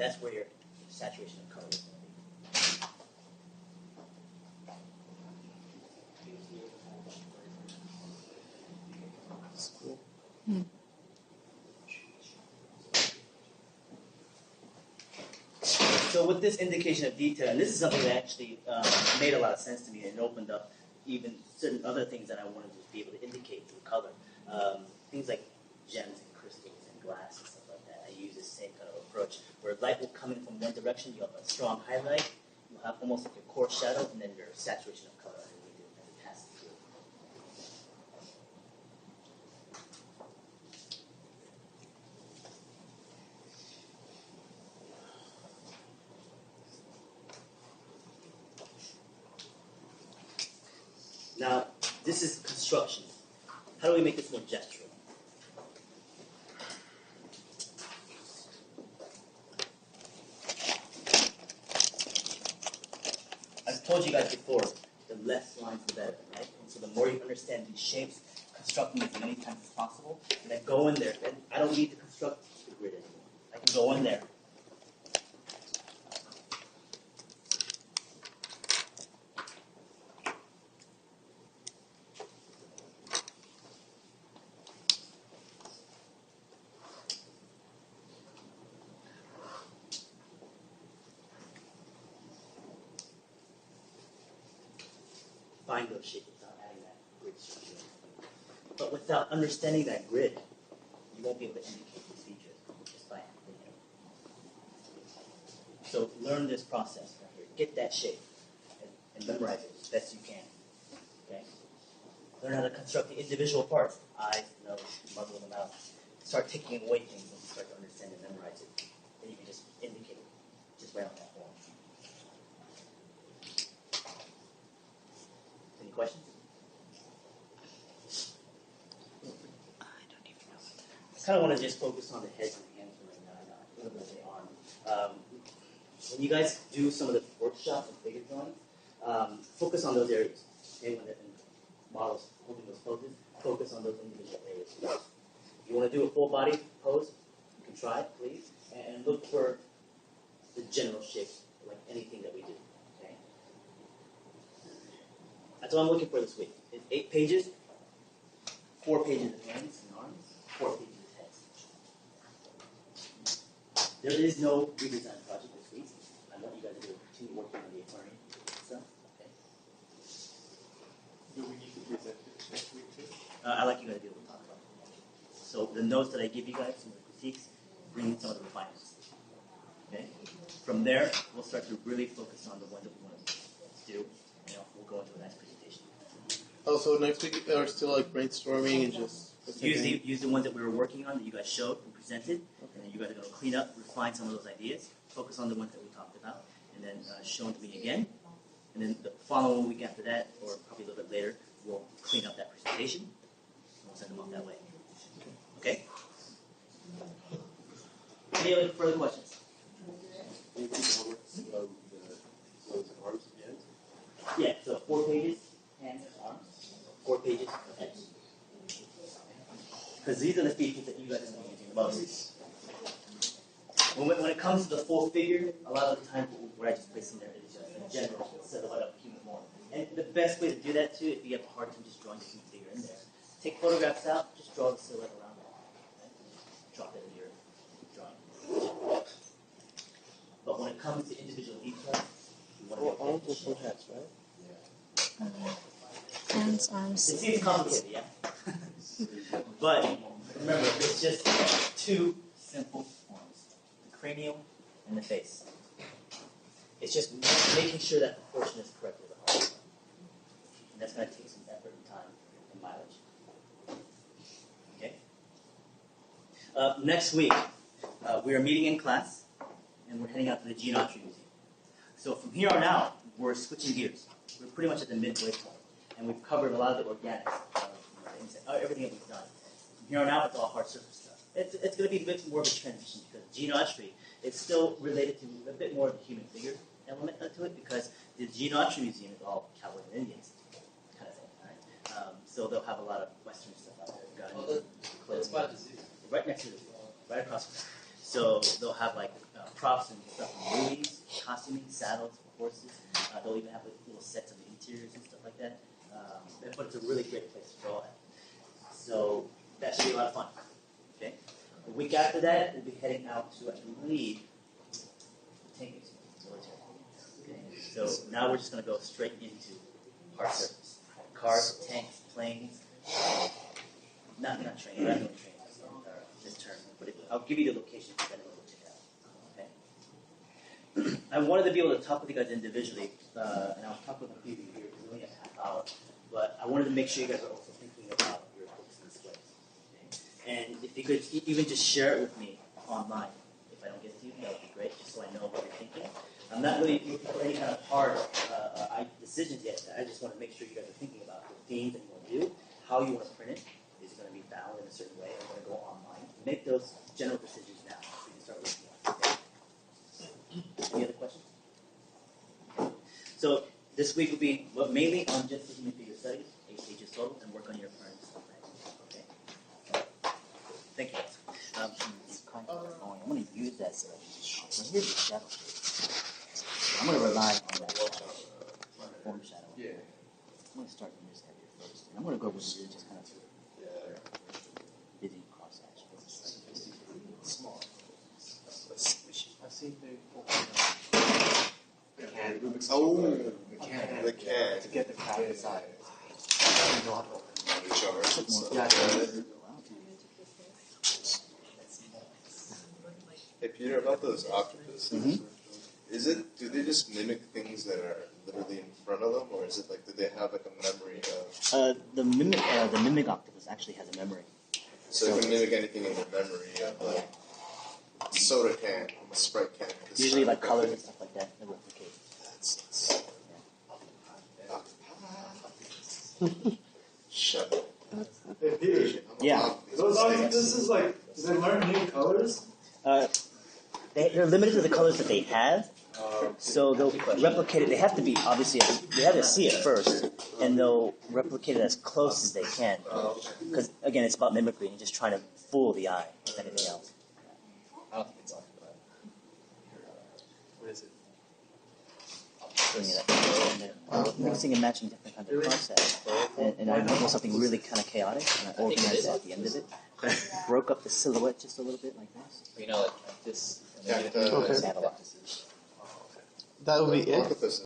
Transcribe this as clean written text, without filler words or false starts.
That's where your saturation of color is going to be. Cool. So with this indication of detail, and this is something that actually made a lot of sense to me, and it opened up even certain other things that I wanted to be able to indicate through color. Things like gems and crystals and glass and stuff like that. I use the same kind of approach, where light will come in from one direction, you'll have a strong highlight, you'll have almost like your core shadow, and then your saturation of color underneath it as it passes through. Now, this is construction. How do we make this more gestural? I've told you guys before, the less lines the better, right? And so the more you understand these shapes, construct them as many times as possible, and then go in there. And I don't need to construct the grid anymore. I can go in there. Find those shapes without adding that grid structure. But without understanding that grid, you won't be able to indicate these features just by thinking. So learn this process right here. Get that shape and memorize it as best you can. Okay? Learn how to construct the individual parts. Eyes, nose, muzzle, and mouth. Start taking away things and start to understand and memorize it. And you can just indicate it just right on that form. Any questions? I don't even know what that I kind of want to just focus on the heads and the hands for right now, a little bit of the arm. When you guys do some of the workshops and figure drawing, focus on those areas. Okay, when the models holding those poses, focus on those individual areas. If you want to do a full body pose, you can try it, please, and look for the general shape, like anything that we do. Okay, that's all I'm looking for this week. It's 8 pages, 4 pages of hands and arms, 4 pages of heads. There is no redesign project this week. I want you guys to continue working on the aquarium stuff. Okay. Do we need to present it next week too? I'd like you guys to be able to talk about it. So the notes that I give you guys, some of the critiques, bring in some of the refinements. Okay. From there, we'll start to really focus on the ones that we want to do, and we'll go into a nice presentation. Also, next week are still like brainstorming and just Use the ones that we were working on that you guys showed and presented, and then you guys are going to clean up, refine some of those ideas, focus on the ones that we talked about, and then show them to me again. And then the following week after that, or probably a little bit later, we'll clean up that presentation, and we'll send them off that way. Okay? Any other further questions? Can you repeat the those arms again? Yeah, so 4 pages, hands, arms, 4 pages, heads. Because these are the features that you guys are using the most. When it comes to the full figure, a lot of the time what I just place in there is just in general, instead of a human form. And the best way to do that too, if you have a hard time just drawing the human figure in there, take photographs out, just draw the silhouette around it. Right? Drop it in your drawing. But when it comes to individual details, you want to get arms or full heads, right? Hands, arms. It seems complicated, yeah? But remember, it's just 2 simple forms, the cranial and the face. It's just making sure that proportion is correct with the heart. And that's going to take some effort and time and mileage. Okay? Next week, we are meeting in class, and we're heading out to the Geometry Museum. So from here on out, we're switching gears. We're pretty much at the midway point. And we've covered a lot of the organics, everything that we've done. From here on out, it's all hard surface stuff. It's going to be a bit more of a transition because geometry is still related to a bit more of the human figure element to it because the Geometry Museum is all cowboys and Indians kind of thing. Right? So they'll have a lot of Western stuff out there. Guns, clothing, right next to the zoo, right across from it. So they'll have like props and stuff from movies, costuming, saddles, horses. They'll even have like little sets of interiors and stuff like that. But it's a really great place to draw at. So that should be a lot of fun. Okay. The week after that, we'll be heading out to, I believe, tank military. Okay. So now we're just going to go straight into hard surface. Cars, tanks, planes. Not trains. We're not doing trains this term. But I'll give you the location so that it'll go check out. Okay. I wanted to be able to talk with you guys individually, and I'll talk with a few of you here because we only have a half hour. But I wanted to make sure you guys are also thinking about your books and displays. Okay? And if you could even just share it with me online, if I don't get to you, that would be great, just so I know what you're thinking. I'm not really looking for any kind of hard decisions yet. I just want to make sure you guys are thinking about the themes that you want to do, how you want to print it. Is it going to be bound in a certain way, or going to go online? Make those general decisions now so you can start looking at it. Okay? Any other questions? Okay. So this week will be mainly on just the human figure studies, 8 pages total, and work on your friends. Okay. Thank you guys. I'm going to use that study. So here's the shadow. I'm going to rely on that form shadow. Yeah. I'm going to start from this area first, and I'm going to go with just kind of busy cross hatch. Small. I've seen they Oh, the can. To get the crowd inside. Hey Peter, about those octopuses, do they just mimic things that are literally in front of them, or is it like, do they have like a memory of? The mimic octopus actually has a memory. So they can mimic anything in their memory of like a soda can, a Sprite can. Usually like colors and stuff like that replicate. Shut up. Hey, Peter, Yeah. those octopuses, like, do they learn new colors? They're limited to the colors that they have, so they'll replicate it. They have to be, obviously, they have to see it first, and they'll replicate it as close as they can. Because, again, it's about mimicry, and you're just trying to fool the eye, if anything else. I don't think it's octopi. What is it? Bringing it up. Mixing and matching different kinds of concepts. And I went with something really kind of chaotic, and I organized it at the end of it. Broke up the silhouette just a little bit like this. You know, like this. Yeah, Okay. Add a lot. That would be it. Octopus